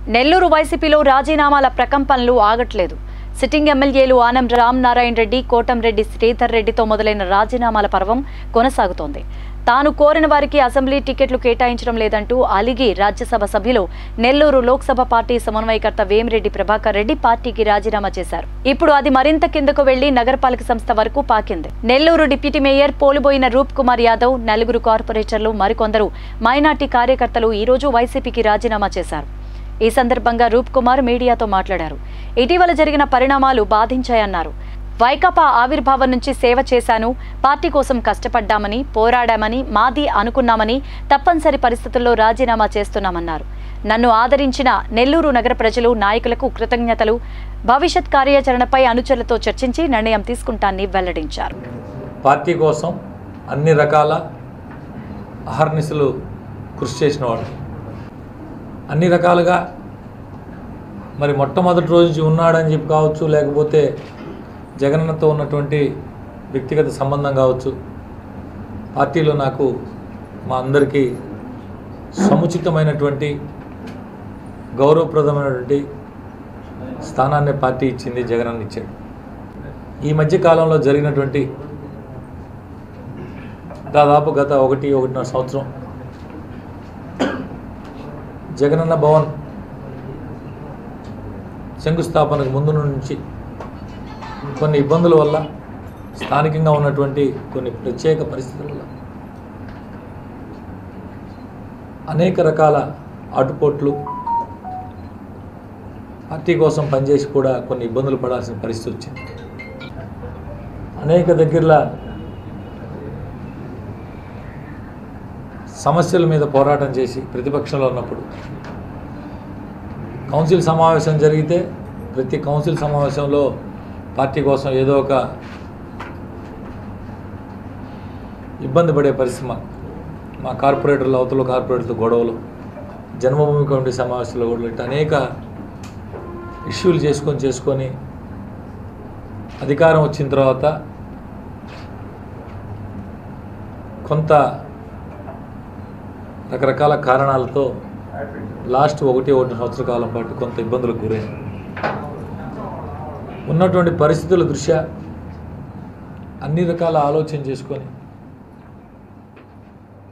నెల్లూరు వైసీపీలో రాజీనామాల ప్రకంపనలు ఆగట్లేదు. సిట్టింగ్ ఎమ్మెల్యేలు ఆనం రామనారాయణ రెడ్డి, కోటంరెడ్డి శ్రీధర్ రెడ్డితో మొదలైన రాజీనామాల పర్వం కొనసాగుతోంది. తాను కోరిన వారికి అసెంబ్లీ టికెట్లు కేటాయించడం లేదంటూ అలిగి రాజ్యసభ సభ్యులు నెల్లూరు లోక్సభ పార్టీ సమన్వయకర్త వేమిరెడ్డి ప్రభాకర్ రెడ్డి పార్టీకి రాజీనామా చేశారు. ఇప్పుడు అది మరింత కిందకు వెళ్లి నగరపాలక సంస్థ వరకు పాకింది. నెల్లూరు డిప్యూటీ మేయర్ పోలుబోయిన రూప్ కుమార్ యాదవ్, నలుగురు కార్పొరేటర్లు, మరికొందరు మైనార్టీ కార్యకర్తలు ఈ రోజు వైసీపీకి రాజీనామా చేశారు. ఈ సందర్భంగా రూప్ కుమార్ మీడియాతో మాట్లాడారు. ఇటీవల జరిగిన పరిణామాలు బాధించాయన్నారు. వైకాపా ఆవిర్భావం నుంచి సేవ చేశాను, పార్టీ కోసం కష్టపడ్డామని, పోరాడామని, మాది అనుకున్నామని, తప్పనిసరి పరిస్థితుల్లో రాజీనామా చేస్తున్నామన్నారు. నన్ను ఆదరించిన నెల్లూరు నగర ప్రజలు, నాయకులకు కృతజ్ఞతలు. భవిష్యత్ కార్యాచరణపై అనుచరులతో చర్చించి నిర్ణయం తీసుకుంటానని వెల్లడించారు. పార్టీ కోసం అన్ని రకాల అహర్నిశలు కృషి చేసిన వాడు, అన్ని రకాలుగా మరి మొట్టమొదటి రోజు నుంచి ఉన్నాడని చెప్పి కావచ్చు, లేకపోతే జగనన్నతో ఉన్నటువంటి వ్యక్తిగత సంబంధం కావచ్చు, పార్టీలో నాకు మా అందరికీ సముచితమైనటువంటి గౌరవప్రదమైనటువంటి స్థానాన్ని పార్టీ ఇచ్చింది, జగనన్న ఇచ్చాడు. ఈ మధ్య కాలంలో జరిగినటువంటి దాదాపు గత 1.5 సంవత్సరం జగనన్న భవన్ శంకుస్థాపనకు ముందు నుంచి కొన్ని ఇబ్బందుల వల్ల, స్థానికంగా ఉన్నటువంటి కొన్ని ప్రత్యేక పరిస్థితుల వల్ల అనేక రకాల ఆటుపోట్లు, పార్టీ కోసం పనిచేసి కూడా కొన్ని ఇబ్బందులు పడాల్సిన పరిస్థితి వచ్చింది. అనేక దగ్గరలో సమస్యల మీద పోరాటం చేసి ప్రతిపక్షంలో ఉన్నప్పుడు కౌన్సిల్ సమావేశం జరిగితే ప్రతి కౌన్సిల్ సమావేశంలో పార్టీ కోసం ఏదో ఒక ఇబ్బంది పడే పరిస్థితి. మా కార్పొరేటర్లు, అవతల కార్పొరేటర్లతో గొడవలు, జన్మభూమి కమిటీ సమావేశాలు కూడా ఇట్లా అనేక ఇష్యూలు చేసుకొని అధికారం వచ్చిన తర్వాత కొంత రకరకాల కారణాలతో లాస్ట్ 1.5 సంవత్సర కాలం పాటు కొంత ఇబ్బందులకు గురైంది. ఉన్నటువంటి పరిస్థితుల దృష్ట్యా అన్ని రకాల ఆలోచన చేసుకొని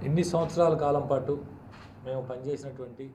ఇన్ని సంవత్సరాల కాలం పాటు మేము పనిచేసినటువంటి